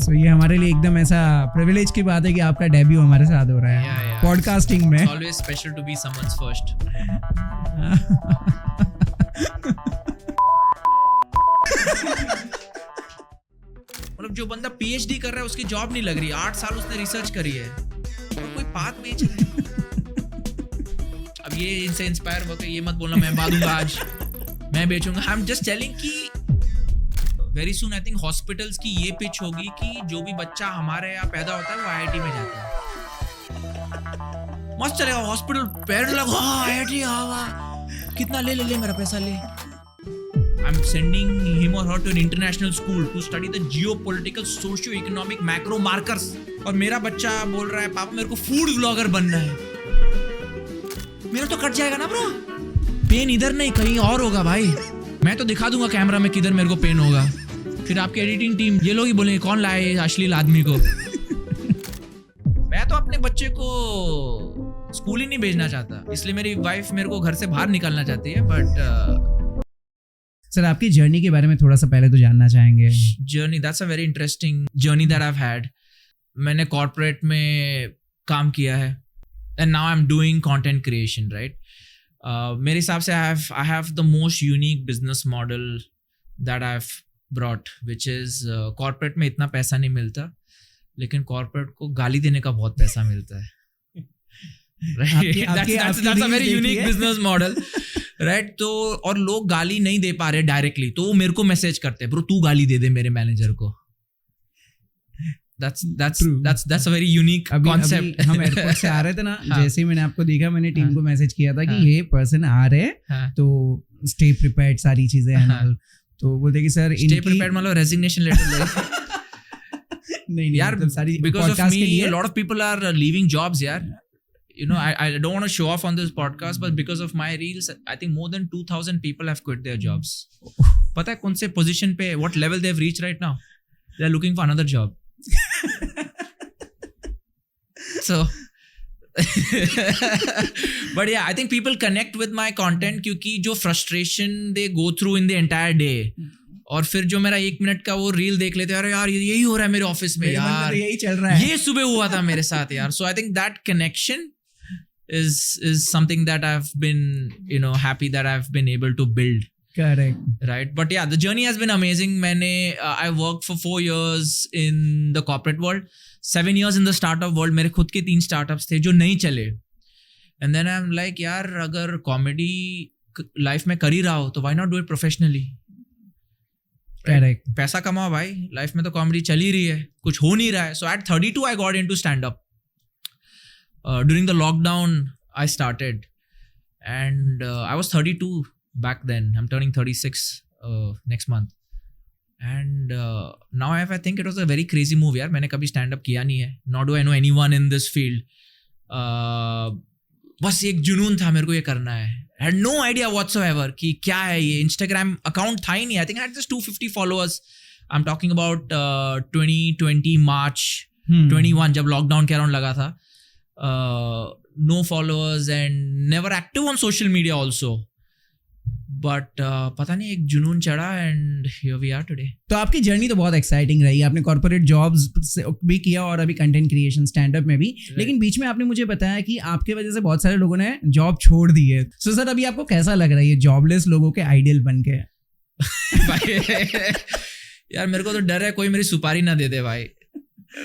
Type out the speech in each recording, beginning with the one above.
सो ये हमारे लिए एकदम ऐसा प्रिविलेज की बात है कि आपका डेब्यू हमारे साथ हो रहा है पॉडकास्टिंग में। It's always special to be someone's first. मतलब जो बंदा PhD कर रहा है उसकी जॉब नहीं लग रही, 8 साल उसने रिसर्च करी है और कोई पाथ बेच रहा है। अब ये इनसे इंस्पायर होकर ये मत बोलना मैं बांधूंगा आज, मैं बेचूंगा। आई एम जस्ट टेलिंग कि very soon I think hospitals की ये पिच होगी कि जो भी बच्चा हमारे यहाँ पैदा होता है वो IIT में जाता है, मस्त चलेगा हॉस्पिटल, पैर लगा IIT आवा, कितना ले मेरा पैसा ले। I'm sending him or her to an international school to study the geopolitical, socio-economic macro markers. और मेरा बच्चा बोल रहा है पापा मेरे को फूड व्लॉगर बनना है। मेरा तो कट जाएगा ना ब्रो, पेन इधर नहीं कहीं और होगा भाई। मैं तो दिखा दूंगा कैमरा में किधर मेरे को पेन होगा, फिर आपकी एडिटिंग टीम ये लोग ही बोलेंगे कौन लाए अश्लील आदमी को। मैं तो अपने बच्चे को स्कूल ही नहीं भेजना चाहता, इसलिए मेरी वाइफ मेरे को घर से बाहर निकालना चाहती है। बट सर आपकी जर्नी के बारे में थोड़ा सा पहले तो जानना चाहेंगे। Journey, that's a very interesting journey that I have had. मैंने कॉर्पोरेट में काम किया है and now I am doing content creation, right. मेरे हिसाब से I have the most unique business model that I have brought, which is corporate में इतना पैसा नहीं मिलता, लेकिन कॉर्पोरेट को गाली देने का बहुत पैसा मिलता है। That's a very unique business model, right? तो और लोग गाली नहीं दे पा रहे डायरेक्टली, तो वो मेरे को मैसेज करते हैं ब्रो तू गाली दे दे मेरे मैनेजर को। That's a very unique concept. हम एयरपोर्ट से आ रहे थे ना, जैसे ही मैंने आपको देखा मैंने टीम को मैसेज किया था कि ये पर्सन आ रहे हैं तो स्टे प्रिपेयर्ड, सारी चीजें हैं। तो बोलते कि सर स्टे प्रिपेयर्ड मतलब रेजिग्नेशन लेटर नहीं यार, सारी because of me a lot of people are leaving jobs यार। You know, I don't want to show off on this podcast, but because of my reels, I think more than 2,000 people have quit their jobs. पता है कौन से position पे, what level they have reached right now? They are looking for another job. So, but yeah, I think people connect with my content क्योंकि जो frustration they go through in the entire day, और फिर जो मेरा 1 minute का वो reel देख लेते हैं, अरे यार यही हो रहा है मेरे ऑफिस में यार, यही चल रहा है, ये सुबह हुआ था मेरे साथ यार। So I think that connection is something that I've been, you know, happy that I've been able to build. Correct. Right. But yeah, the journey has been amazing. I worked for 4 years in the corporate world, 7 years in the startup world. मेरे खुद के 3 startups थे जो नहीं चले. And then I'm like, यार अगर comedy life में कर ही रहा हो तो why not do it professionally? Correct. पैसा कमाओ भाई, लाइफ में तो कॉमेडी चल ही रही है, कुछ हो नहीं रहा है। So at 32 I got into stand up. During the lockdown I started, and I was 32 back then. I'm turning 36 next month, and now I think it was a very crazy move यार। मैंने कभी stand up किया नहीं है, nor do I know anyone in this field. बस एक जुनून था मेरे को ये करना है, I had no idea whatsoever कि क्या है ये। Instagram account था ही नहीं, I think I had just 250 followers. I'm talking about 2020 March 21 जब lockdown के अराउंड लगा था। No followers and never active on social media also, but पता नहीं एक जुनून चढ़ा and here we are today. तो आपकी जर्नी तो बहुत एक्साइटिंग रही, आपने कॉर्पोरेट जॉब्स भी किया और अभी कंटेंट क्रिएशन स्टैंड अप में भी, लेकिन बीच में आपने मुझे बताया कि आपके वजह से बहुत सारे लोगों ने जॉब छोड़ दी है। सो सर अभी आपको कैसा लग रहा है ये जॉबलेस लोगों के आइडियल बन के? यार मेरे को तो डर है कोई मेरी सुपारी ना दे दे भाई,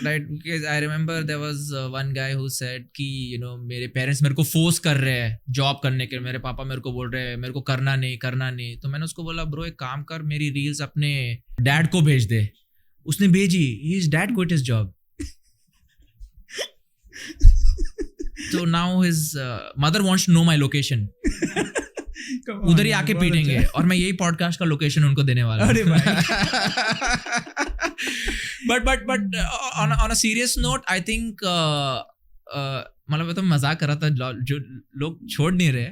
right? Because I remember there was one guy who said कि you know मेरे पेरेंट्स मेरे को फोर्स कर रहे हैं जॉब करने के, मेरे पापा मेरे को बोल रहे हैं मेरे को करना नहीं। तो मैंने उसको बोला ब्रो एक काम कर, मेरी रील्स अपने डैड को भेज दे। उसने भेजी, his dad quit his job. So now his mother wants to know my location. उधर ही आके पीटेंगे और मैं यही पॉडकास्ट का लोकेशन उनको देने वाला हूँ। But on a serious note, I think मतलब मैं तो मजाक कर रहा था, जो लोग छोड़ नहीं रहे,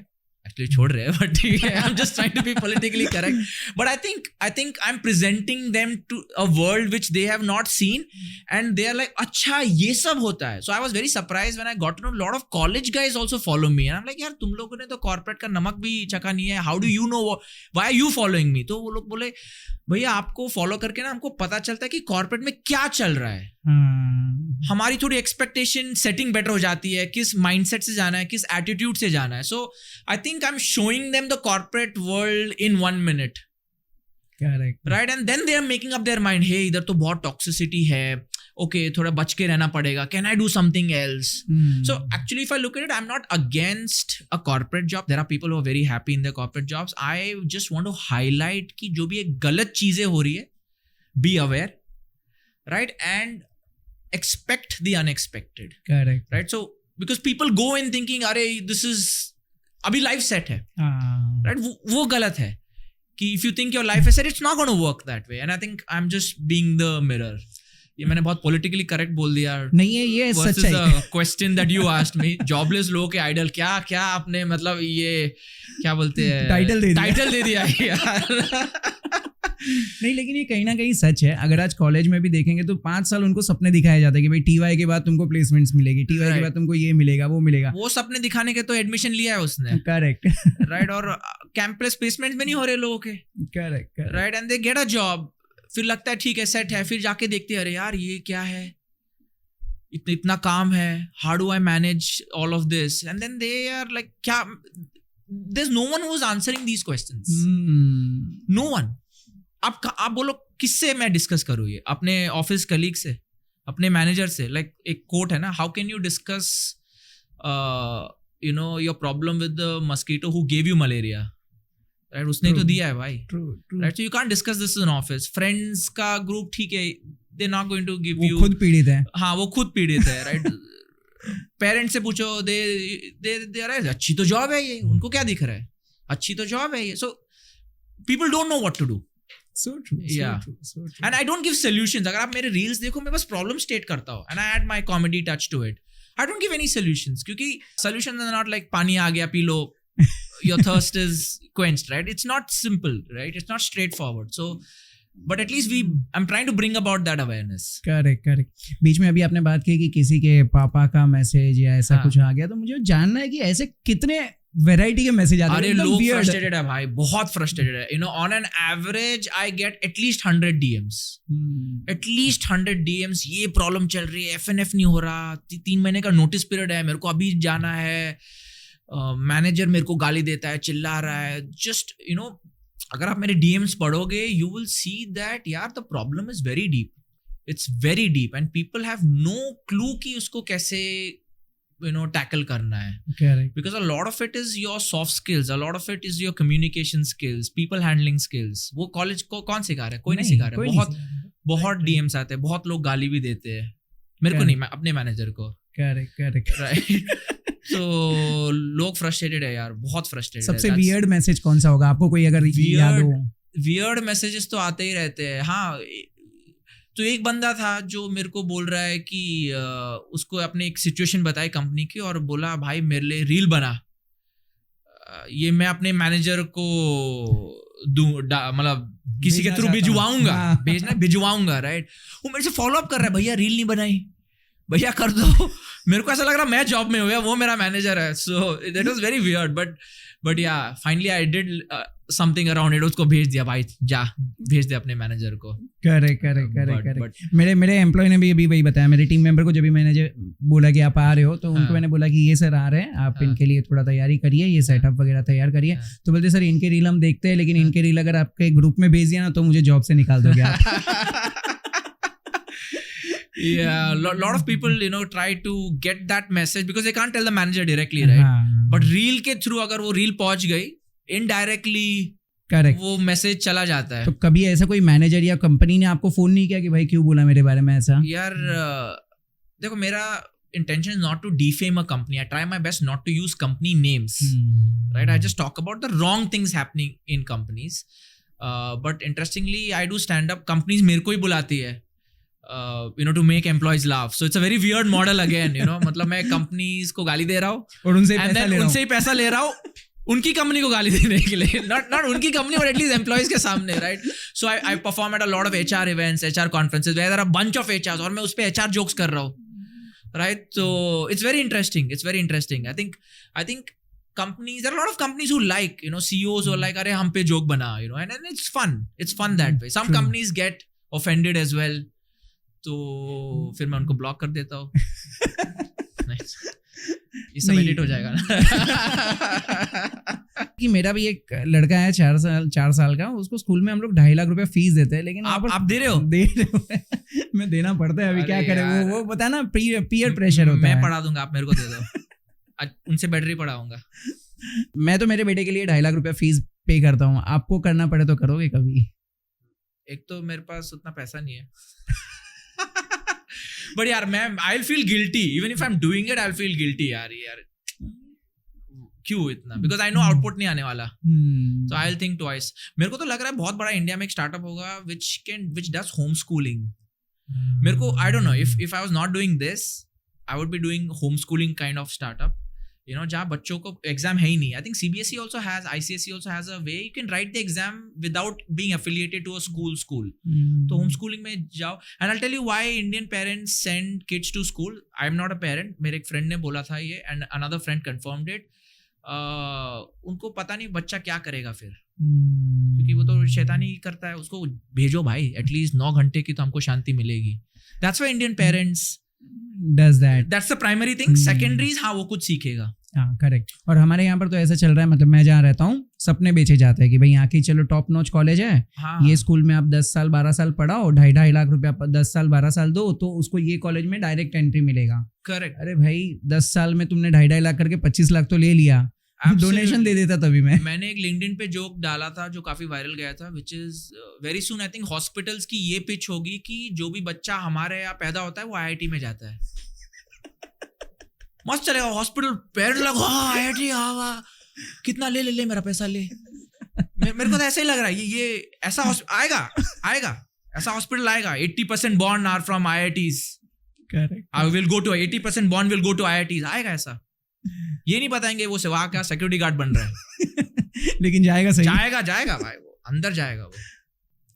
एक्चुअली छोड़ रहे हैं, बट ठीक है, I am just trying to be politically correct, but I think I am presenting them to a world which they have not seen, and they are like अच्छा ये सब होता है. So I was very surprised when I got to know lot of college guys also follow me, and I am like यार तुम लोगों ने तो कॉर्पोरेट का नमक भी चखा नहीं है, how do you know, why are you following me? तो वो लोग बोले भैया आपको फॉलो करके ना हमको पता चलता है कि कॉर्पोरेट में क्या चल रहा है, हमारी थोड़ी एक्सपेक्टेशन सेटिंग बेटर हो जाती है, किस माइंडसेट से जाना है, किस एटीट्यूड से जाना है. So I think I am showing them the corporate world in 1 minute. Correct, right, and then they are making up their mind, hey इधर तो बहुत टॉक्सिसिटी है, ओके थोड़ा बच के रहना पड़ेगा, can I do something else? So actually if I look at it, I'm not against a corporate job. There are people who are very happy in their corporate jobs. I just want to highlight कि जो भी एक गलत चीजें हो रही है, be aware, right, and expect the unexpected. Correct. Right, so because people go in thinking अरे this is अभी life set है, right, वो गलत है कि if you think your life is set, it's not going to work that way, and I think I'm just being the mirror. ये मैंने बहुत पॉलिटिकली करेक्ट बोल दिया. नहीं है ये सच है. Question that you asked me, jobless लोगों के आइडल, क्या क्या आपने मतलब ये क्या बोलते हैं टाइटल दे दिया यार. नहीं, लेकिन ये कहीं ना कहीं सच है. अगर आज कॉलेज में भी देखेंगे तो 5 साल उनको सपने दिखाए जाते हैं कि भाई TY के बाद तुमको प्लेसमेंट्स मिलेगी, TY के बाद तुमको ये मिलेगा, वो मिलेगा. वो सपने दिखाने के तो एडमिशन लिया है उसने. करेक्ट. राइट, और कैंपस प्लेसमेंट्स में नहीं हो रहे लोगों के. Correct. Right, and they get a job, फिर लगता है ठीक है सेट है, फिर जाके देखते हैं अरे यार ये क्या है, इतना काम है, how do I manage all of this, and then they are like क्या, there is no one who is answering these questions, no one. आप बोलो किससे मैं डिस्कस करूँ ये, अपने ऑफिस कलीग से, अपने मैनेजर से? लाइक एक कोट है ना, how can you discuss you know your problem with the mosquito who gave you malaria, right, उसने तो दिया है भाई. Right, so you can't discuss this in office. Friends का ग्रुप ठीक है, they not going to give you, खुद पीड़ित है. हाँ वो खुद पीड़ित है. राइट, पेरेंट्स से पूछो, दे अच्छी तो जॉब है ये, उनको क्या दिख रहा है, अच्छी तो जॉब है ये. So people don't know what to do. So true, yeah. so true. And I don't give solutions. अगर आप मेरे रील्स देखो, मैं बस प्रॉब्लम स्टेट करता हूँ, and I add my comedy touch to it. I don't give any solutions, क्योंकि solutions are not like पानी आ गया P low, your thirst is quenched, right? It's not simple, right? It's not straightforward. So, but at least I'm trying to bring about that awareness. Correct. बीच में अभी आपने बात की कि किसी के पापा का मैसेज या ऐसा कुछ आ गया, तो मुझे जानना है कि ऐसे कितने वैरायटी के मैसेज आते हैं. अरे लोग फ्रस्ट्रेटेड है भाई, बहुत फ्रस्ट्रेटेड है. You know, on an average I get at least 100 DMs. At least 100 DMs. ये प्रॉब्लम चल रही है, FNF नहीं हो रहा, 3 महीने का नोटिस पीरियड है, मेरे को अभी जाना है, मैनेजर मेरे को गाली देता है, चिल्ला रहा है. जस्ट यू नो, अगर आप मेरे DMs पढ़ोगे, यू विल सी दैट यार the problem is very deep. It's very deep, and people have no clue कि उसको कैसे you know tackle करना है. Correct. Because a lot of it is your soft skills, a lot of it is your communication skills, people handling skills. वो college को कौन सिखा रहा है? कोई नहीं सिखा रहा है. बहुत DMs आते हैं, बहुत लोग गाली भी देते हैं. मेरे को नहीं, मैं अपने मैनेजर को. Correct. Right. So लोग फ्रस्ट्रेटेड है यार, बहुत फ्रस्ट्रेटेड. सबसे वियर्ड मैसेज कौन सा होगा आपको, कोई अगर याद हो? वियर्ड मैसेजेस तो आते ही रहते हैं. हाँ, तो एक बंदा था जो मेरे को बोल रहा है कि उसको अपने एक सिचुएशन बताई कंपनी की, और बोला भाई मेरे लिए रील बना, ये मैं अपने मैनेजर को मतलब किसी के थ्रू भिजवाऊंगा, भिजवाऊंगा. राइट, वो मेरे से फॉलो अप कर रहा है, भैया रील नहीं बनाई, भैया कर दो. मेरे को ऐसा लग रहा मैं जॉब में हो गया, वो मेरा मैनेजर है. So that was very weird, but yeah finally I did something around it. उसको भेज दिया, भाई जा भेज दे अपने मैनेजर को. करेक्ट. मेरे एम्प्लॉय ने भी अभी वही बताया, मेरे टीम मेंबर को जब भी मैंने बोला कि आप आ रहे हो, तो उनको मैंने बोला कि ये सर आ रहे हैं, आप इनके लिए थोड़ा तैयारी करिए, ये सेटअप वगैरह तैयार करिए. तो बोलते सर इनके रील हम देखते हैं, लेकिन इनके रील अगर आपके ग्रुप में भेज दिया ना तो मुझे जॉब से निकाल दोगे आप. Yeah, lot of people you know try to get that message because they can't tell the manager directly, right? But reel के through अगर वो reel पहुंच गई, indirectly करेक्ट, वो मैसेज चला जाता है. तो कभी ऐसा कोई मैनेजर या कंपनी ने आपको फोन नहीं किया कि भाई क्यों बोला मेरे बारे में ऐसा? यार देखो, मेरा intention is not to defame a company. I try my best not to use company names, right? I just talk about the wrong things happening in companies. But interestingly, I do stand up. Companies मेरे को ही बुलाती है, you know, to make employees laugh. So it's a very weird model again, you know. मतलब मैं companies को गाली दे रहा हूँ और उनसे ही पैसा ले रहा हूँ, उनकी कंपनी को गाली देने के लिए, नॉट उनकी कंपनी बट एटलीस्ट एम्प्लॉइज के सामने, right? So I perform at a lot of HR events, HR conferences, where there are bunch of HR, और मैं उस पे एचआर जोक्स कर रहा हूँ, राइट? तो it's very interesting. I think companies, there are a lot of companies who like, CEOs who are like, अरे हम पे जोक बना, and it's fun that way. Some True. companies get offended as well, तो फिर मैं उनको block कर देता हूँ. Nice. ये सब एडिट हो जाएगा ना. कि मेरा भी एक लड़का है 4 साल का, उसको स्कूल में हम लोग 2.5 लाख रुपए फीस देते हैं, लेकिन आप दे रहे हो? दे रहे हो. मैं देना पड़ता है, अभी क्या करें, वो पता है ना, पीयर प्रेशर होता है. मैं पढ़ा दूंगा, आप मेरे को दे दो. उनसे बेटर ही पढ़ाऊंगा. मैं तो मेरे बेटे के लिए 2.5 लाख रुपया फीस पे करता हूँ. आपको करना पड़े तो करोगे कभी? एक तो मेरे पास उतना पैसा नहीं है. बट यार मैं I will feel guilty even if I am doing it. I will feel guilty यार क्यों इतना, बिकॉज आई नो आउटपुट नहीं आने वाला. सो आई विल थिंक ट्वाइस. मेरे को तो लग रहा है बहुत बड़ा इंडिया में एक स्टार्टअप होगा which does होम स्कूलिंग. मेरे को I don't know if I was not doing this, I would be doing homeschooling kind of startup, जहाँ बच्चों को एग्जाम है ही नहीं. I think CBSE also has, ICSE also has a way you can write the exam without being affiliated to a school. तो homeschooling में जाओ. And I'll tell you why Indian parents send kids to school. I'm not a parent. मेरे एक friend ने बोला था ये, and another friend confirmed it. उनको पता नहीं बच्चा क्या करेगा फिर, क्योंकि वो तो शैतानी करता है. उसको भेजो भाई, एटलीस्ट 9 घंटे की तो हमको शांति मिलेगी. That's why Indian parents does that. That's the primary thing. Secondary हाँ वो कुछ सीखेगा. हाँ करेक्ट. और हमारे यहाँ पर तो ऐसा चल रहा है, मतलब मैं जहाँ रहता हूँ सपने बेचे जाते हैं कि भाई यहाँ की चलो टॉप नॉच कॉलेज है, ये स्कूल में आप 10 साल 12 साल पढ़ाओ, 2.5 लाख रुपया 10 साल 12 साल दो, तो उसको ये कॉलेज में डायरेक्ट एंट्री मिलेगा. करेक्ट. अरे भाई 10 साल में तुमने 2.5 लाख करके 25 लाख तो ले लिया. डोनेशन दे देता तभी. मैंने एक लिंक्डइन पे जोक डाला था जो काफी वायरल गया था, which is very soon I think hospitals की ये पिच होगी कि जो भी बच्चा हमारे यहाँ पैदा होता है वो IIT में जाता है. मस्त चलेगा हॉस्पिटल, पैर लगा IIT, कितना ले मेरा पैसा ले. मेरे को तो ऐसा ही लग रहा है ये ऐसा आएगा ऐसा हॉस्पिटल आएगा. 80% born are from IITs. Correct. I will go to 80% born will go to IITs. आएगा ऐसा. ये नहीं बताएंगे वो सेवा का सिक्योरिटी गार्ड बन रहा है. लेकिन जाएगा सही. जाएगा भाई, वो अंदर जाएगा वो.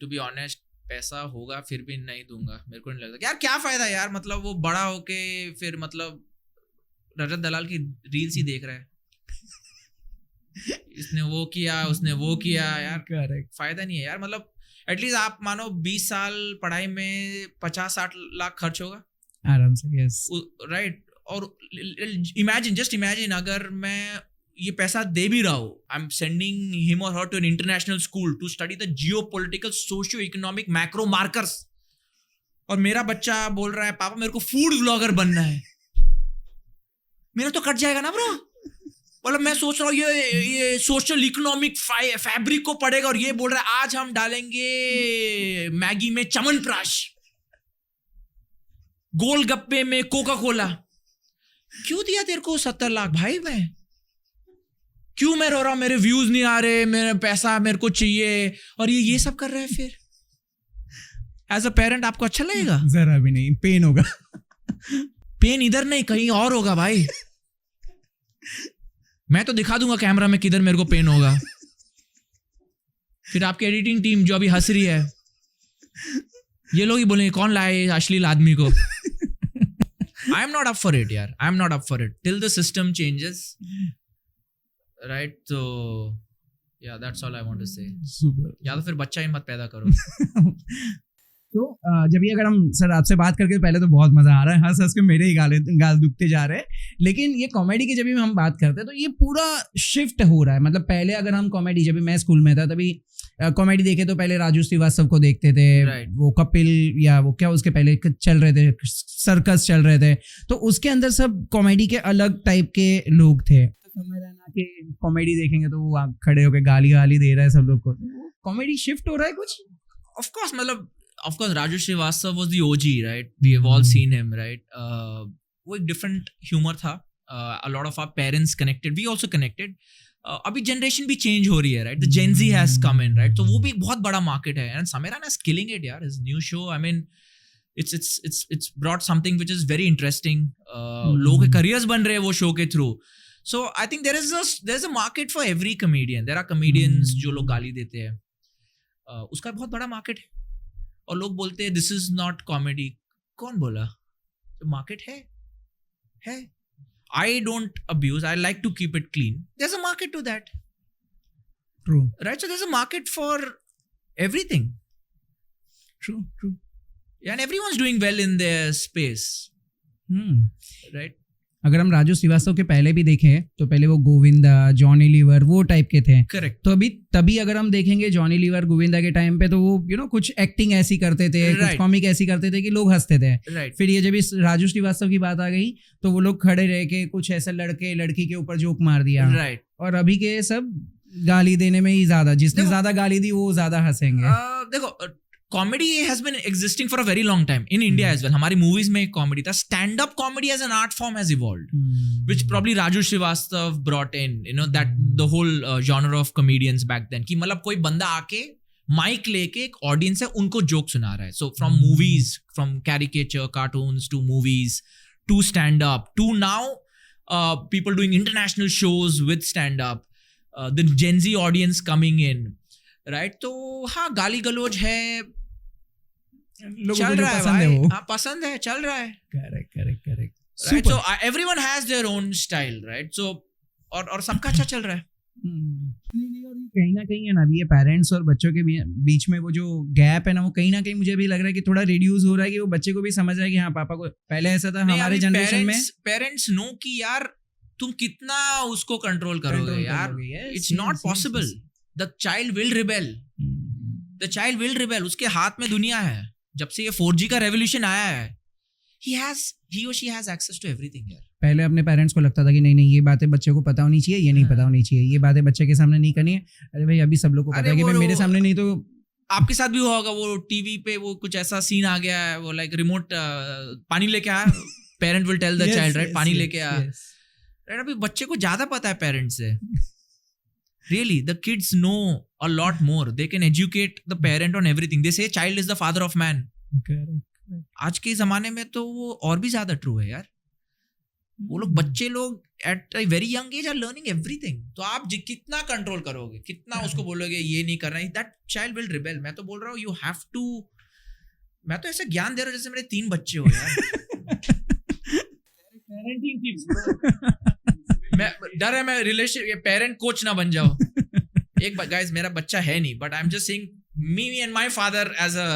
टू बी ऑनेस्ट पैसा होगा फिर भी नहीं दूंगा. मेरे को नहीं लगता यार, क्या फायदा यार, मतलब वो बड़ा होके फिर मतलब रजत दलाल की रील्स ही देख रहा है. इसने वो किया उसने वो किया यार. करेक्ट. फायदा नहीं है यार. मतलब एटलीस्ट आप मानो 20 साल पढ़ाई में 50-60 लाख खर्च होगा आराम से. Yes right. और जस्ट इमेजिन अगर मैं ये पैसा दे भी रहा हूँ, आई एम सेंडिंग हिम और her to an international school to study the geopolitical socio economic macro markers, और मेरा बच्चा बोल रहा है पापा मेरे को फूड व्लॉगर बनना है. मेरा तो कट जाएगा ना ब्रो. मतलब मैं सोच रहा हूँ ये सोशल इकोनॉमिक फैब्रिक को पढ़ेगा और ये बोल रहा है आज हम डालेंगे मैगी में च्यवनप्राश, गोलगप्पे में कोका कोला. क्यों दिया तेरे को 70 लाख भाई? मैं रो रहा हूं, मेरे व्यूज नहीं आ रहे, मेरा पैसा मेरे को चाहिए, और ये सब कर रहा है. फिर एज अ पेरेंट आपको अच्छा लगेगा? जरा भी नहीं. पेन होगा. पेन इधर नहीं कहीं और होगा भाई. मैं तो दिखा दूंगा कैमरा में किधर मेरे को पेन होगा. फिर आपकी एडिटिंग टीम जो अभी हंस रही है, ये लोग ही बोलेंगे कौन लाए अश्लील आदमी को. I'm not up for it यार. I'm not up for it till the system changes, right? So yeah, that's all I want to say. Super. या तो फिर बच्चा ही मत पैदा करो. तो जब ये अगर हम सर आपसे बात करके पहले तो बहुत मजा आ रहा है, हंस के मेरे ही गाल दुखते जा रहे हैं, लेकिन ये कॉमेडी की जब भी हम बात करते हैं तो ये पूरा शिफ्ट हो रहा है. मतलब पहले अगर हम कॉमेडी, जब भी मैं स्कूल में था तभी कॉमेडी देखे तो पहले राजू श्रीवास्तव को देखते थे. right. वो कपिल या वो क्या उसके पहले चल रहे थे, सर्कस चल रहे थे, तो उसके अंदर सब कॉमेडी के अलग टाइप के लोग थे. कॉमेडी देखेंगे तो वो खड़े होकर गाली दे रहा है सब लोग को. कॉमेडी शिफ्ट हो रहा है कुछ. Of course, Raju Srivastava was the OG, right? We have all seen him, right? वो एक different humor था. A lot of our parents connected. We also connected. अभी generation भी change हो रही है, right? The Gen Z has come in, right? तो वो भी एक बहुत बड़ा market है. And Sameeran is killing it, यार. His new show, I mean, it's brought something which is very interesting. लोगों के careers बन रहे हैं वो show के through. So I think there's a market for every comedian. There are comedians जो लोग गाली देते हैं, उसका बहुत बड़ा मार्केट है, और लोग बोलते हैं दिस इज नॉट कॉमेडी. कौन बोला? तो मार्केट है. I don't abuse. I like to keep it clean. There's a market to that. True. Right? So there's a market for everything. True. And everyone's doing well in their space. Right? अगर हम राजू श्रीवास्तव के पहले भी देखें तो पहले वो Govinda, Johnny liver, वो टाइप के थे. करेक्ट. तो तभी अगर हम देखेंगे जॉनी लीवर, गोविंदा के टाइम पे, तो वो कुछ एक्टिंग ऐसी करते थे, कुछ कॉमिक ऐसी करते थे कि लोग हंसते थे. फिर ये जब इस राजू श्रीवास्तव की बात आ गई तो वो लोग खड़े रह के कुछ ऐसा लड़के लड़की के ऊपर जोक मार दिया. राइट. और अभी के सब गाली देने में ही ज्यादा, जिसने ज्यादा गाली दी वो ज्यादा हंसेंगे. देखो, comedy has been existing for a very long time in India as well. हमारी movies में comedy था. Stand-up comedy as an art form has evolved, which probably Raju Srivastav brought in. That the whole genre of comedians back then. कि मतलब कोई बंदा आके mic लेके एक ऑडियंस है उनको जोक सुना रहा है. So from movies, from caricature, cartoons to movies to stand-up to now people doing international shows with stand-up. The Gen Z audience coming in. Right? तो हाँ, गाली गलोच है, चल रहा है भाई. हाँ, पसंद है, चल रहा है. Correct. Right? So everyone has their own style, right? So और सबका अच्छा चल रहा है. कहीं ना कहीं है ना, अभी ये पेरेंट्स और बच्चों के बीच में वो जो गैप है ना, वो कहीं ना कहीं मुझे भी लग रहा है कि थोड़ा रिड्यूस हो रहा है, कि वो बच्चे को भी समझ रहा है कि हाँ पापा को, पहले ऐसा था हमारे जनरेशन में. पेरेंट्स नो कि यार तुम कितना उसको कंट्रोल करोगे यार. It's not possible. The child will rebel. The child will rebel. उसके हाथ में दुनिया है. जब से ये 4G का रेवोल्यूशन आया है, he or she has access to everything here. पहले अपने पेरेंट्स को लगता था कि नहीं ये बातें बच्चे को पता होनी चाहिए, ये नहीं पता होनी चाहिए, ये बातें बच्चे के सामने नहीं करनी है. अरे भाई अभी सब लोग को पता है कि भाई मेरे सामने नहीं तो. आपके साथ भी हुआ होगा, वो टीवी पे वो कुछ ऐसा सीन आ गया है, वो लाइक रिमोट पानी लेके आ, parent will tell the child, right, पानी लेके आ. अभी बच्चे को ज्यादा पता है पेरेंट्स से. Really, the kids know a lot more. They can educate the parent on everything. They say child is the father of man. Correct. आज के जमाने में तो वो और भी ज्यादा ट्रू है यार. वो लोग बच्चे लोग at a very young age are learning everything. तो आप कितना कंट्रोल करोगे, कितना उसको बोलोगे ये नहीं करना है, that child will rebel. मैं तो बोल रहा हूँ you have to. मैं तो ऐसे ज्ञान दे रहा हूँ जैसे मेरे 3 बच्चे हो यार. Parenting tips. मैं डर है मैं रिलेशन पेरेंट कोच ना बन जाओ. एक गाइस मेरा बच्चा है नहीं, but I am just saying me and my father as a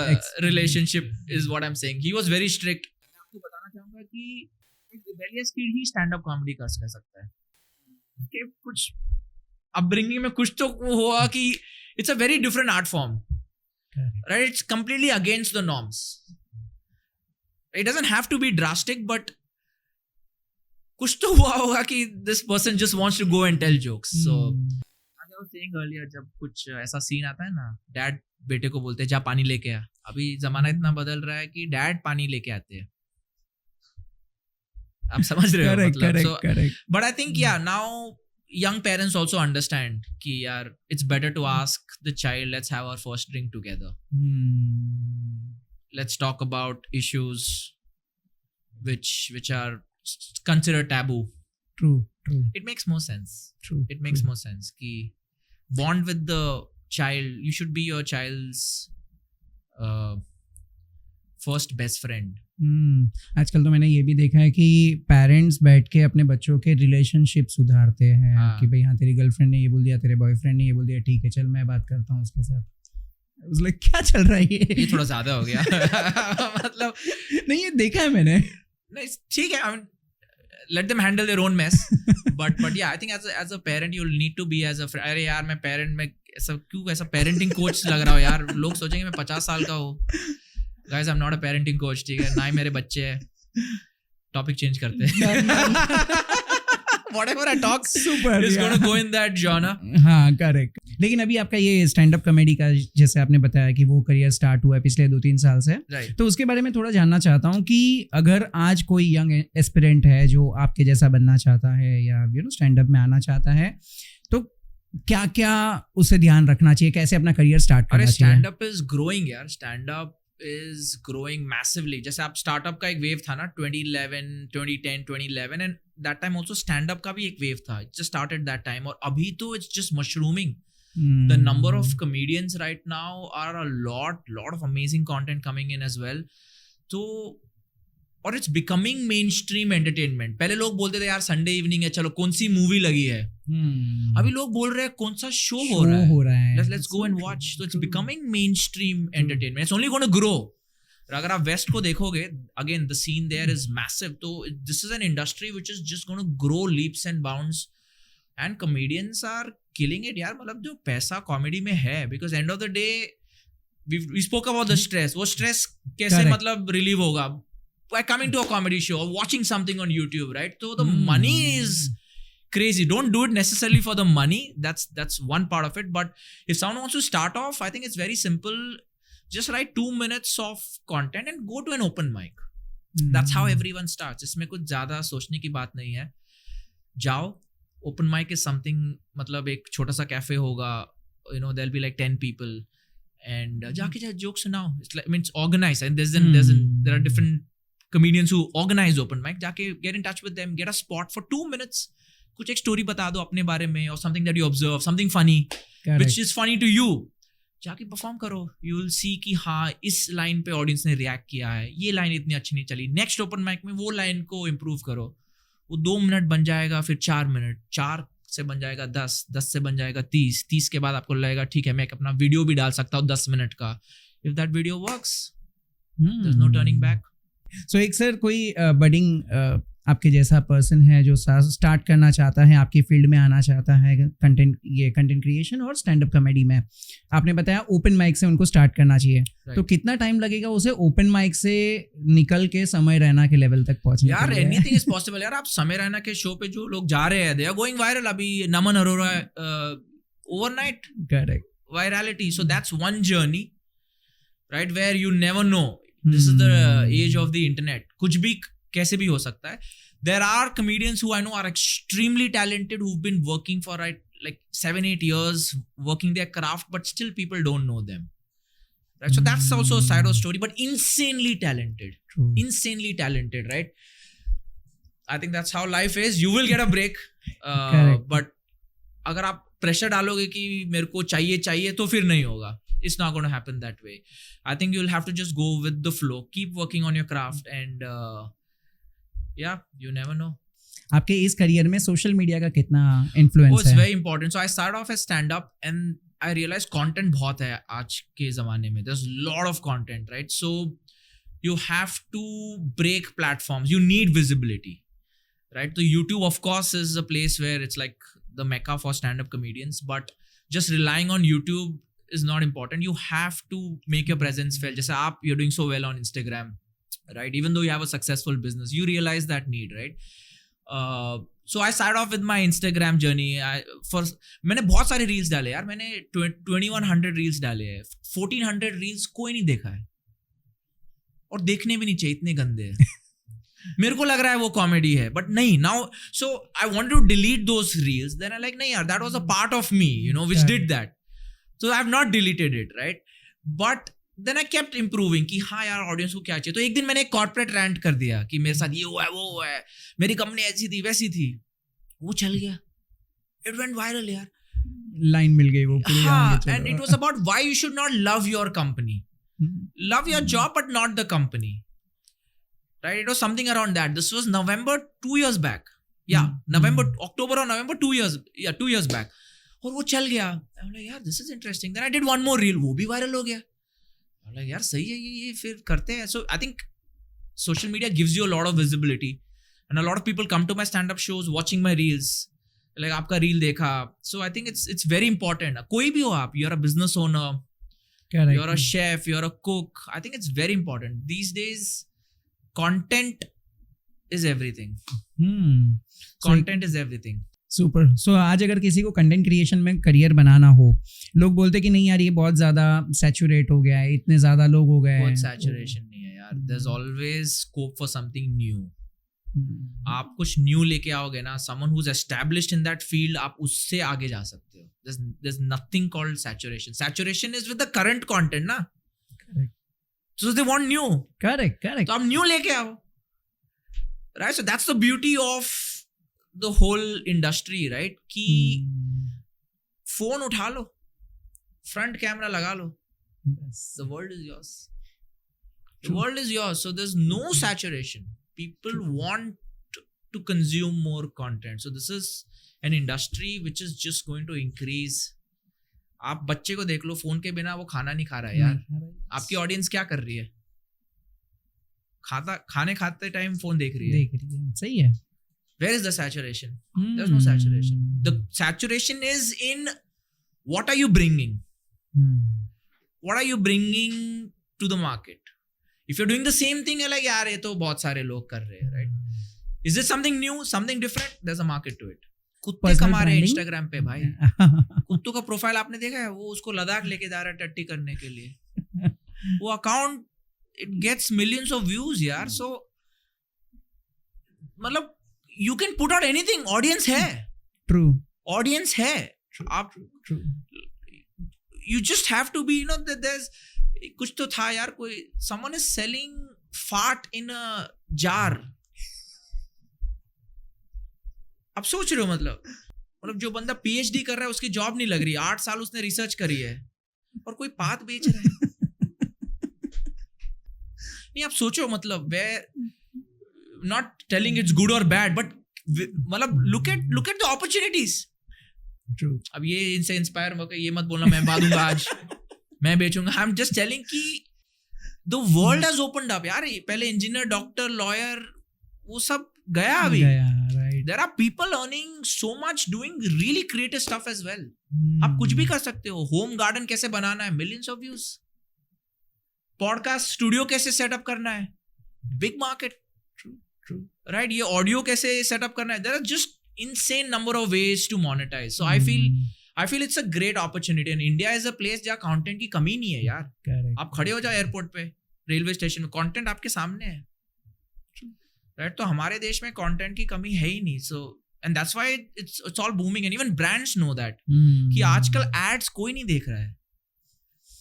relationship is what I am saying. He was very strict. मैं आपको बताना चाहूंगा कि एक रिबेलियस किड ही स्टैंड अप कॉमेडी कर सकता है. कि कुछ अपब्रिंगिंग में कुछ तो हुआ कि it's a very different art form, right? It's completely against the norms. It doesn't have to be drastic, but कुछ तो हुआ होगा कि this person just wants to go and tell jokes. So as I was saying earlier, जब कुछ ऐसा scene आता है ना, डैड बेटे को बोलते हैं जा पानी लेके आ. अभी जमाना इतना बदल रहा है कि डैड पानी लेके आते हैं. आप समझ रहे हो मतलब. So but I think yeah, now young parents also understand कि यार it's better to ask the child, let's have our first drink together. Let's talk about issues which are considered taboo. True. It makes more sense. True. It makes more sense कि bond with the child. You should be your child's first best friend. आजकल तो मैंने ये भी देखा है कि parents बैठ के अपने बच्चों के रिलेशनशिप सुधारते हैं. कि भाई हाँ तेरी गर्लफ्रेंड ने ये बोल दिया, तेरे बॉयफ्रेंड ने ये बोल दिया, ठीक है चल मैं बात करता हूँ उसके साथ. like, क्या चल रहा है ये थोड़ा ज्यादा हो गया. मतलब नहीं, ये देखा है मैंने. नहीं ठीक है, I mean, let them handle their own mess. but yeah, I think as a parent you'll need to be as a friend. अरे यार मैं पेरेंट में ऐसा पेरेंटिंग कोच लग रहा हो यार. लोग सोचेंगे मैं 50 साल का हूँ. Guys, I'm not a parenting coach. ठीक है, ना ही मेरे बच्चे हैं. टॉपिक चेंज करते हैं. Whatever I talk is going to go in that genre. हाँ करेक्ट. लेकिन अभी आपका ये स्टैंड अप कॉमेडी का जैसे आपने बताया कि वो करियर स्टार्ट हुआ है पिछले 2-3 साल से, right. तो उसके बारे में थोड़ा जानना चाहता हूँ कि अगर आज कोई यंग एस्पिरेंट है जो आपके जैसा बनना चाहता है या स्टैंड अप में आना चाहता है, तो क्या उसे ध्यान रखना चाहिए, कैसे अपना करियर स्टार्ट करना चाहिए? स्टैंड अप इज ग्रोइंग यार. Stand up is growing massively. जैसे आप startup का एक wave था ना 2011, 2010, 2011 and that time also stand-up का भी एक wave था. It just started that time और अभी तो it's just mushrooming. The number of comedians right now are a lot of amazing content coming in as well. तो और it's becoming mainstream entertainment. पहले लोग बोलते थे यार संडे इवनिंग है चलो कौन सी मूवी लगी है. अभी लोग बोल रहे हैं कौन सा शो हो रहा है. Let's go and watch. So it's becoming mainstream entertainment. It's only going to grow. अगर आप वेस्ट को देखोगे again the scene there is massive. तो this is an industry which is just going to grow leaps and bounds. And comedians are killing it यार. मतलब जो पैसा comedy में है because end of the day we spoke about the stress. वो stress कैसे मतलब relieve होगा by coming to a comedy show or watching something on YouTube, right? So the money is crazy. Don't do it necessarily for the money. That's one part of it. But if someone wants to start off, I think it's very simple. Just write 2 minutes of content and go to an open mic. That's how everyone starts. इसमें कुछ ज़्यादा सोचने की बात नहीं है. जाओ. Open mic is something. मतलब एक छोटा सा कैफे होगा. You know, there'll be like 10 people. And जाके जोक सुनाओ. It's like, I mean, it's organized. And there are different comedians who organize open mic. जाके get in touch with them, get a spot for 2 minutes. कुछ एक story बता दो अपने बारे में or something that you observe, something funny, which is funny to you. जाके perform करो. You will see कि हाँ इस line पे audience ने react किया है. ये line इतनी अच्छी नहीं चली. Next open mic में वो line को improve करो. वो 2 मिनट बन जाएगा फिर 4 मिनट. 4 से बन जाएगा 10. 10 से बन जाएगा 30. 30 के बाद आपको लगेगा ठीक है मैं एक अपना वीडियो भी डाल सकता हूँ 10 मिनट का. If that video works, there's no turning back. So एक सर कोई बडिंग आपके जैसा पर्सन है जो स्टार्ट करना चाहता है आपकी फील्ड में आना चाहता है कंटेंट क्रिएशन और स्टैंड अप कॉमेडी में. आपने बताया ओपन माइक से उनको स्टार्ट करना चाहिए. तो कितना टाइम लगेगा उसे ओपन माइक से निकल के समय रैना के लेवल तक पहुंचने यार एनीथिंग इज पॉसिबल यार. आप समय रैना के शो पे जो लोग जा रहे हैं दे आर गोइंग वायरल. अभी Naman Arora overnight correct virality. So that's one journey right where you never know. This is the age of the internet. कुछ भी कैसे भी हो सकता है. There are comedians who I know are extremely talented who've been working for like 7-8 years working their craft, but still people don't know them. Right? So that's also a side of the story, but insanely talented. True. Insanely talented, right? I think that's how life is. You will get a break, but अगर आप pressure डालोगे कि मेरे को चाहिए तो फिर नहीं होगा. It's not going to happen that way. I think you'll have to just go with the flow. Keep working on your craft and yeah, you never know. आपके इस करियर में सोशल मीडिया का कितना इन्फ्लुएंस है? It's very important. So I started off as stand-up and I realized content बहुत है आज के ज़माने में. There's a lot of content, right? So you have to break platforms. You need visibility, right? So YouTube, of course, is a place where it's like the mecca for stand-up comedians. But just relying on YouTube is not important. You have to make your presence felt. Just you're doing so well on Instagram, right? Even though you have a successful business, you realize that need, right? So I started off with my Instagram journey. मैंने बहुत सारे reels डाले यार. मैंने 2100 reels डाले हैं. 1400 reels कोई नहीं देखा है और देखने भी नहीं चाहिए, इतने गंदे हैं. मेरे को लग रहा है वो कॉमेडी है बट नहीं. Now so I want to delete those reels. Then I like नहीं यार, that was a part of me, you know, which did that. So I have not deleted it, right? But then I kept improving कि हाँ यार audience को क्या चाहिए. तो एक दिन मैंने एक कॉर्पोरेट रैंट कर दिया कि मेरे साथ ये हुआ है वो हुआ है, मेरी कंपनी ऐसी थी वैसी थी. वो चल गया. It went viral यार. लाइन मिल गई वो. हाँ, and it was about why you should not love your company. Love your job but not the company. Right? It was something around that. This was November 2 years back. Yeah, October or November 2 years. Yeah, 2 years back. और वो चल गया. I'm like, यार this is interesting. Then I did one more reel. वो भी viral हो गया. I'm like, यार सही है ये फिर करते हैं. So I think social media gives you a lot of visibility. And a lot of people come to my stand-up shows watching my reels. Like आपका reel देखा. So I think it's very important. कोई भी हो आप. You're a business owner. Correct. You're a chef. You're a cook. I think it's very important. These days, content is everything. Content is everything. Super. So आज अगर किसी को content creation में career बनाना हो, लोग बोलते कि नहीं यार ये बहुत ज़्यादा सैचुरेट हो गया है, इतने ज़्यादा लोग हो गए हैं. बहुत सैचुरेशन नहीं है यार. There's always scope for something new. आप कुछ न्यू लेके आओगे ना, someone who's established in that field, आप उससे आगे जा सकते हो. There's nothing called saturation. Saturation is with the current content ना. Correct. So they want new. Correct. तो आप न्यू लेके आओ. Right? So that's the beauty of the whole industry, right? कि फोन उठा लो, फ्रंट कैमरा लगा लो. The world is yours. The world is yours. So there's no saturation. People want to consume more content. So this is an industry which is just going to increase. आप बच्चे को देख लो, phone के बिना वो खाना नहीं खा रहा है यार. आपकी ऑडियंस क्या कर रही है? खाने खाते टाइम फोन देख रही है. सही है. Where is the saturation? There's no saturation. The saturation is in what are you bringing? What are you bringing to the market? If you're doing the same thing, you're like, यार ये तो बहुत सारे लोग कर रहे हैं, right? Is this something new, something different? There's a market to it. कुत्ते कमा रहे हैं इंस्टाग्राम पे भाई. कुत्तों का प्रोफाइल आपने देखा है? वो उसको लद्दाख लेके जा रहा है टट्टी करने के लिए. वो account it gets millions of views यार. So मतलब you can put out anything. Audience है. True. Audience है. आप True. You just have to be, you know, that there's कुछ तो था यार. कोई someone is selling fart in a jar. आप सोच रहे हो मतलब जो बंदा PhD कर रहा है उसकी जॉब नहीं लग रही. 8 साल उसने रिसर्च करी है और कोई पात बेच रहा है. नहीं, आप सोचो मतलब not telling it's good or bad, but मतलब look at the opportunities. True. अब ये इनसे इंस्पायर होकर ये मत बोलना मैं बांधूंगा आज, मैं बेचूंगा. I'm just telling कि the world has opened up यार. पहले इंजीनियर, डॉक्टर, लॉयर वो सब गया अभी. Right. There are people earning so much doing really creative stuff as well. आप कुछ भी कर सकते हो. होम गार्डन कैसे बनाना है, millions of views. Podcast studio कैसे सेटअप करना है, बिग मार्केट. True. राइट? ये ऑडियो कैसे सेटअप करना है. There are just insane number of ways to monetize. So I feel it's a great opportunity, and India is a place जहाँ content की कमी नहीं है यार. Correct. आप खड़े हो जाओ एयरपोर्ट पे, रेलवे स्टेशन में, कंटेंट आपके सामने है. राइट? तो हमारे देश में कंटेंट की कमी है ही नहीं. So and that's why it's all booming, and even brands know that कि आजकल एड्स कोई नहीं देख रहा है.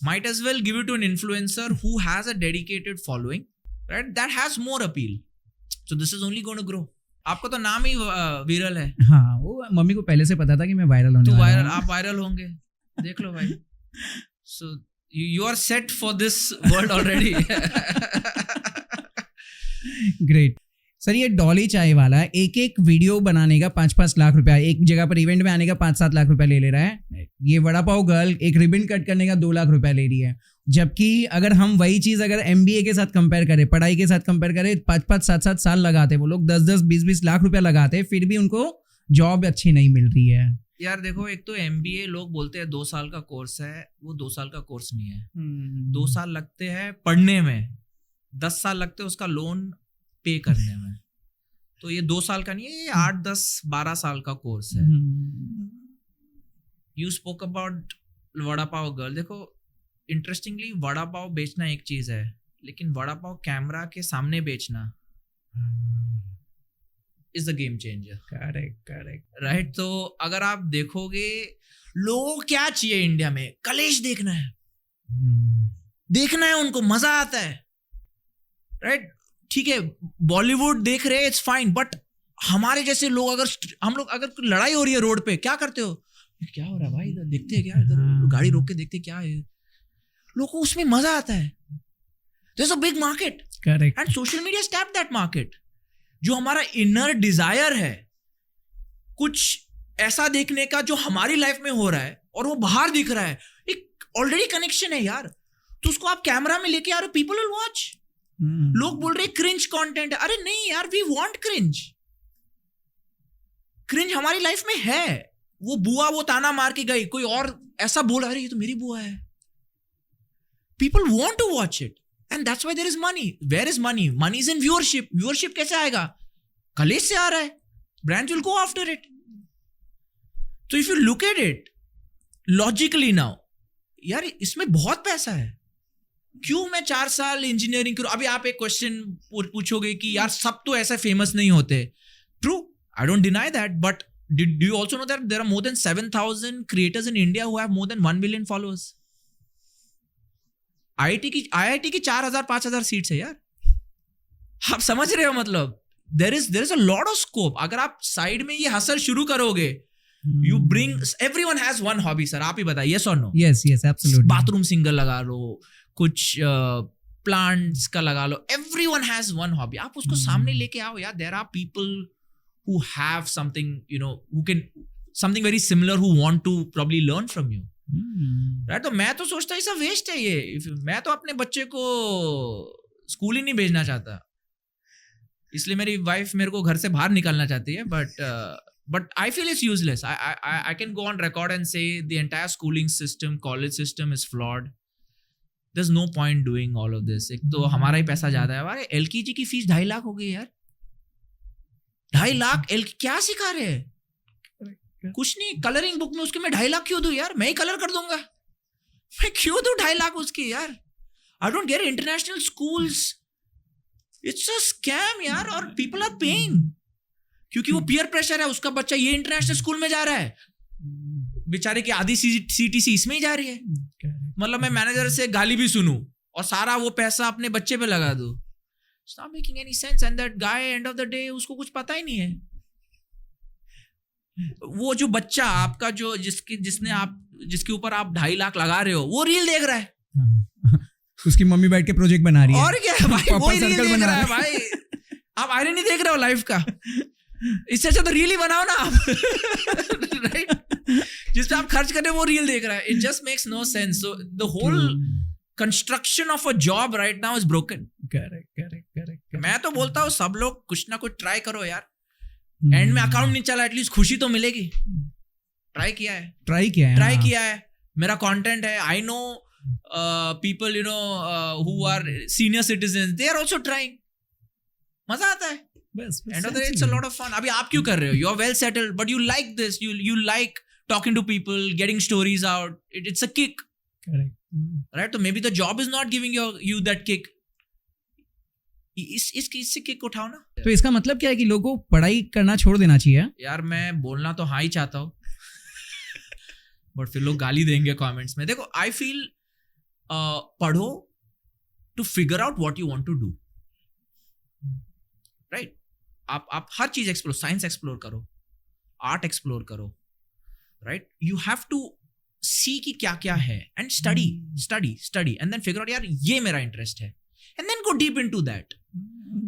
Might as well give it to an influencer who has a dedicated following, right? That has more appeal. So this is only going to grow. आपका तो नाम ही विरल है. हाँ, वो मम्मी को पहले से पता था कि मैं वायरल होने वाला हूँ. वायरल, आप वायरल होंगे. देख लो भाई. So you are set for this world already. Great. Sir ये डॉली चाय वाला एक वीडियो बनाने का 5-5 लाख रुपया, एक जगह पर इवेंट में आने का 5-7 लाख रुपया ले रहा है. ये वड़ा पाव गर्ल एक रिबन कट करने का 2 लाख रुपया ले रही है. जबकि अगर हम वही चीज अगर MBA के साथ कंपेयर करें, पढ़ाई के साथ कंपेयर करें, 5-5, 7-7 साल लगाते, वो लोग 10-10, 20-20 लाख रुपया लगाते, फिर भी उनको जॉब अच्छी नहीं मिल रही है. यार देखो, एक तो MBA लोग बोलते हैं 2 साल का कोर्स है. वो 2 साल का कोर्स नहीं है. 2 साल लगते हैं पढ़ने में, 10 साल लगते हैं उसका लोन पे करने में. तो ये 2 साल का नहीं है, ये 8, 10, 12 साल का कोर्स है. You spoke about vada pav girl. देखो इंटरेस्टिंगली, वड़ा पाव बेचना एक चीज है, लेकिन वड़ा पाव कैमरा के सामने बेचना is the game changer. Correct. Right? तो अगर आप देखोगे, लोगों को क्या चाहिए इंडिया में? कलेश देखना है. देखना है उनको, मजा आता है. राइट? ठीक है, बॉलीवुड देख रहे हैं, इट्स फाइन, बट हमारे जैसे लोग अगर लड़ाई हो रही है रोड पे, क्या करते हो? क्या हो रहा है भाई, इधर देखते हैं क्या, इधर गाड़ी रोक के देखते क्या है. लोगों को उसमें मजा आता है. There's a big market. Correct. And social media has tapped that market. जो हमारा इनर डिजायर है कुछ ऐसा देखने का जो हमारी लाइफ में हो रहा है और वो बाहर दिख रहा है, एक ऑलरेडी कनेक्शन है यार. तो उसको आप कैमरा में लेके आ रहे हो, पीपल विल वॉच. लोग बोल रहे क्रिंज कंटेंट है. अरे नहीं यार, वी वांट क्रिंज. क्रिंज हमारी लाइफ में है. वो बुआ वो ताना मार के गई, कोई और ऐसा बोला, अरे ये तो मेरी बुआ है. People want to watch it, and that's why there is money. Where is money? Money is in viewership. Viewership कैसे आएगा? कलेश से आ रहा है. Brands will go after it. तो if you look at it logically now, यार इसमें बहुत पैसा है. क्यों मैं 4 साल इंजीनियरिंग करूं? अभी आप एक क्वेश्चन पूछोगे कि यार सब तो ऐसे फेमस नहीं होते. True, I don't deny that, but do you also know that there are more than 7,000 creators in India who have more than 1 million followers? IIT की 4,000-5,000 सीट्स है यार, आप समझ रहे हो? मतलब there is a lot of scope. अगर आप साइड में ये हसल शुरू करोगे, you bring, everyone has one hobby sir, आप ही बताइए, yes or no? yes absolutely. Bathroom singer लगा लो, कुछ प्लांट्स का लगा लो, everyone has one hobby. आप उसको सामने लेके आओ यार. there are people who have something, you know, who can something very similar, who want to probably learn from you. right? तो मैं तो सोचता है सब वेस्ट है ये. मैं तो अपने बच्चे को स्कूल ही नहीं भेजना चाहता, इसलिए मेरी वाइफ मेरे को घर से बाहर निकालना चाहती है. But I feel it's useless. I can go on record and say the entire schooling system, college system is flawed. There's no point doing all of this. एक तो हमारा ही पैसा ज्यादा है. हमारे LKG की फीस 2.5 लाख हो गई यार. 2.5 लाख क्या सिखा रहे हैं? कुछ नहीं. कलरिंग बुक में उसके मैं 2.5 लाख क्यों दूं यार? मैं ही कलर कर दूंगा. मैं क्यों दूं 2.5 लाख उसके यार? I don't get it. International schools, it's a scam यार, और people are paying. क्योंकि वो पीयर प्रेशर है, उसका बच्चा ये इंटरनेशनल स्कूल में जा रहा है, बेचारे की आधी CTC इसमें ही जा रही है. मतलब मैं मैनेजर से गाली भी सुनूं और सारा वो पैसा अपने बच्चे पे लगा दूं. It's not making any sense. And that guy, end of the day, उसको कुछ पता ही नहीं है. वो जो बच्चा आपका जो जिसके ऊपर आप 2.5 लाख लगा रहे हो, वो रील देख रहा है. उसकी मम्मी बैठ के प्रोजेक्ट बना रही है. और क्या भाई, वो रील देख रहा है भाई. आप आयरनी देख रहे हो लाइफ का. इससे अच्छा तो रील ही बनाओ ना आप. राइट? जिस पे आप खर्च कर रहे हो वो रील देख रहा है. It just makes no sense. So the whole construction of a job right now is broken. Correct. मैं तो बोलता हूँ सब लोग कुछ ना कुछ ट्राई करो यार. एंड में अकाउंट नहीं चला, एटलीस्ट खुशी तो मिलेगी. ट्राई किया है. मेरा कंटेंट है. I know people, you know, who are senior citizen, they are also trying. मजा आता है. End of the day, it's a lot of fun. अभी आप क्यों कर रहे हो? You're well settled, but you like this. You like talking to people, getting stories out. It's a kick. Correct. Right? So maybe the job is not giving you that kick. इससे kick उठाओ ना. तो इसका मतलब क्या है कि लोगों को पढ़ाई करना छोड़ देना चाहिए? यार मैं बोलना तो हाँ ही चाहता हूँ, बट फिर लोग गाली देंगे कमेंट्स में. देखो, आई फील पढ़ो to figure out what you want to do. Right? आप हर चीज एक्सप्लोर, साइंस एक्सप्लोर करो, आर्ट एक्सप्लोर करो. Right? You have to see कि क्या क्या है, and study and then figure out यार ये मेरा इंटरेस्ट है, and then go deep into that.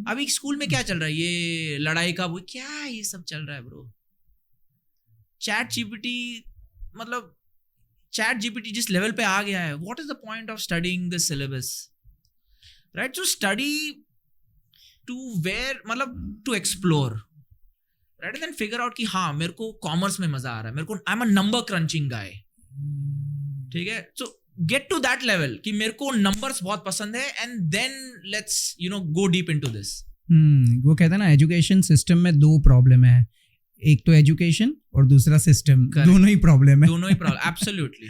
अभी स्कूल में क्या चल रहा है? ये लड़ाई का वो क्या ये सब चल रहा है ब्रो. चैट जीपीटी जिस लेवल पे आ गया है, what is the point of studying this syllabus? Right? So study to where, मतलब to explore, right? And then figure out कि हाँ मेरे को कॉमर्स में मजा आ रहा है, मेरे को I'm a number crunching guy. ठीक है? So get to that level कि मेरे को numbers बहुत पसंद है, and then let's, you know, go deep into this. वो कहते हैं ना, एजुकेशन सिस्टम में 2 प्रॉब्लम है. एक तो एजुकेशन और दूसरा सिस्टम. दोनों ही प्रॉब्लम है. Absolutely.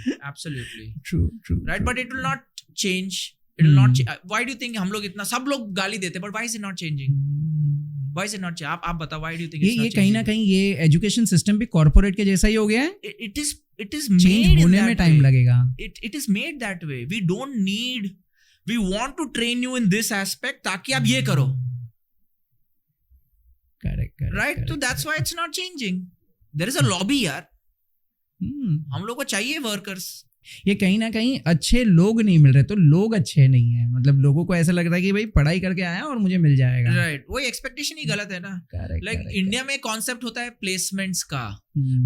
True. Right? But it will not change. It will not change. Why do you think हम लोग इतना, सब लोग गाली देते हैं, but why is it not changing? Why is it not changing? आप बताओ, why do you think it's not changing? ये कहीं ना कहीं ये एजुकेशन सिस्टम भी कॉर्पोरेट के जैसा ही हो गया है. It is made होने में टाइम लगेगा. It is made that way. We want to train you in this aspect ताकि आप ये करो. Correct. Right? So that's why it's not changing. There is a lobby यार. हम लोग को चाहिए वर्कर्स. ये कहीं ना कहीं अच्छे लोग नहीं मिल रहे, तो लोग अच्छे नहीं है. मतलब लोगों को ऐसा लग रहा है कि भाई पढ़ाई करके आया और मुझे मिल जाएगा. राइट? वही एक्सपेक्टेशन ही गलत है ना. लाइक इंडिया में कॉन्सेप्ट होता है प्लेसमेंट्स का,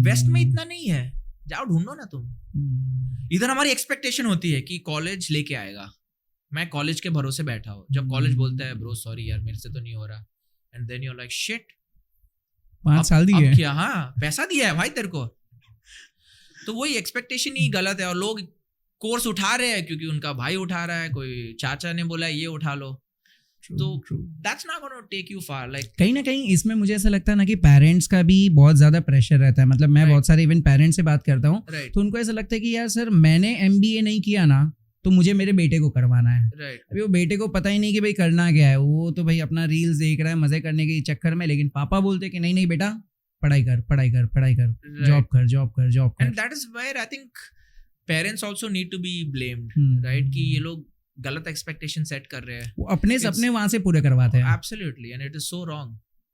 वेस्ट में इतना नहीं है. जाओ ढूंढो ना तुम. इधर हमारी एक्सपेक्टेशन होती है कि कॉलेज लेके आएगा, मैं कॉलेज के भरोसे बैठा हूँ. जब कॉलेज बोलता है ब्रो सॉरी यार मेरे से तो नहीं हो रहा, and then you are like shit, 5 साल दिए क्या? हाँ, पैसा दिया है भाई तेरे को. तो वही एक्सपेक्टेशन ही गलत है, और लोग कोर्स उठा रहे हैं क्योंकि उनका भाई उठा रहा है, कोई चाचा ने बोला है ये उठा लो. तो that's not going to take you far. Like कहीं ना कहीं इसमें मुझे ऐसा लगता है ना कि पेरेंट्स का भी बहुत ज्यादा प्रेशर रहता है. मतलब मैं बहुत सारे इवन पेरेंट्स से बात करता हूँ, तो उनको ऐसा लगता है कि यार सर मैंने MBA नहीं किया ना, तो मुझे मेरे बेटे को करवाना है. अभी वो बेटे को पता ही नहीं कि भाई करना क्या है. वो तो भाई अपना रील्स देख रहा है मजे करने के चक्कर में, लेकिन पापा बोलते कि नहीं बेटा पढ़ाई कर, जॉब कर. And that is where I think parents also need to be blamed, right? कि ये लोग गलत एक्सपेक्टेशन सेट कर रहे हैं. वो अपने सपने वहां से पूरे करवाते हैं. Absolutely, and it is so wrong.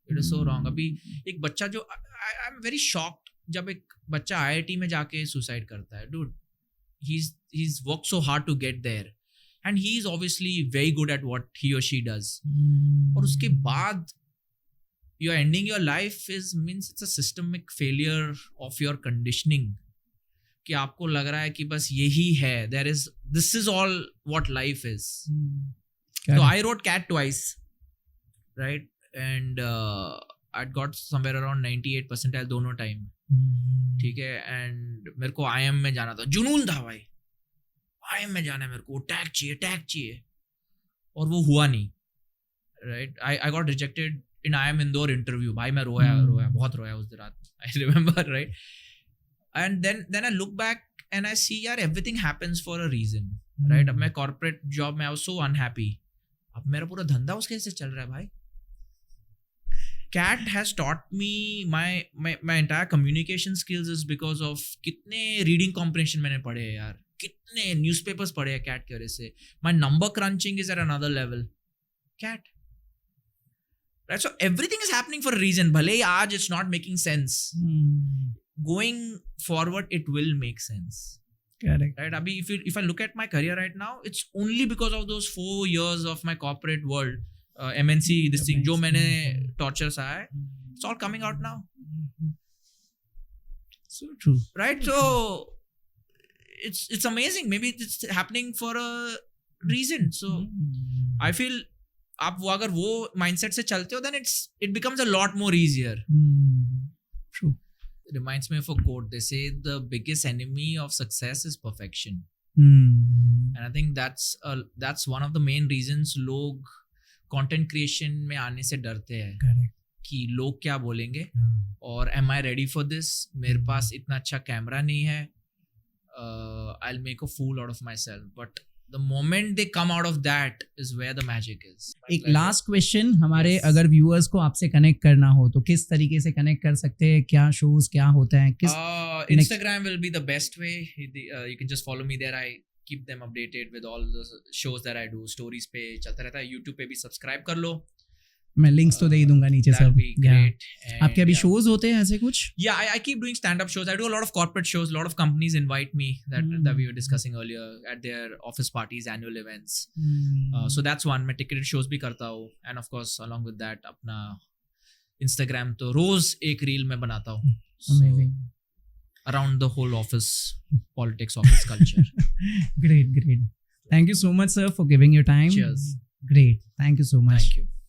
It is so wrong. अभी एक बच्चा जो I'm very shocked जब एक बच्चा IIT में जाके सुसाइड करता है. Dude, he's worked so hard to get there, and he is obviously very good at what he or she does. और उसके बाद you're ending your life means it's a systemic failure of your conditioning. कि आपको लग रहा है कि बस यही है. This is all what life is. So I wrote CAT twice, right? And I'd got somewhere around 98 percentile दोनों टाइम. ठीक है. And मेरे को IIM में जाना था. जुनून था भाई. IIM में जाना है मेरे को. टैग चाहिए. और वो हुआ नहीं. Right? I got rejected in IIM Indore interview. भाई मैं रोया बहुत रोया उस रात. I remember, right? And then I look back and I see यार everything happens for a reason, right? अब मैं corporate job में I was so unhappy. अब मेरा पूरा धंधा उसके से चल रहा है भाई. CAT has taught me my entire communication skills is because of कितने reading comprehension मैंने पढ़े हैं यार. कितने newspapers पढ़े हैं CAT की वजह से. My number crunching is at another level. CAT. Right? So everything is happening for a reason. भले ही आज it's not making sense. Going forward, it will make sense. Correct. Right? Abhi, if I look at my career right now, it's only because of those 4 years of my corporate world, MNC, this thing, जो मैंने torture सा है, it's all coming out now. So true. Right? So it's amazing. Maybe it's happening for a reason. So I feel आप वो अगर वो mindset से चलते हो, then it becomes a lot more easier. True. It reminds me of a quote. They say the biggest enemy of success is perfection. And I think that's one of the main reasons लोग content creation में आने से डरते हैं. Correct. कि लोग क्या बोलेंगे और am I ready for this? मेरे पास इतना अच्छा कैमरा नहीं है. I'll make a fool out of myself. But the moment they come out of that is where the magic is. एक लास्ट क्वेश्चन हमारे अगर व्यूअर्स को आपसे कनेक्ट करना हो तो किस तरीके से कनेक्ट कर सकते हैं? क्या शोज क्या होता है? किस Instagram will be the best way. You can just follow me there. I keep them updated with all the shows that I do. Stories पे चलता रहता है. YouTube पे भी सब्सक्राइब कर लो. मैं लिंक्स तो दे ही दूंगा नीचे सब. आपके अभी शोज होते हैं ऐसे कुछ? Yeah, I keep doing stand-up shows. I do a lot of corporate shows. A lot of companies invite me that we were discussing earlier at their office parties, annual events. So that's one. मैं ticketed shows भी करता हूँ. And of course, along with that, अपना Instagram तो रोज एक reel मैं बनाता हूँ. Amazing. Around the whole office politics, office culture. Great. Thank you so much, sir, for giving your time. Cheers. Great. Thank you so much. Thank you.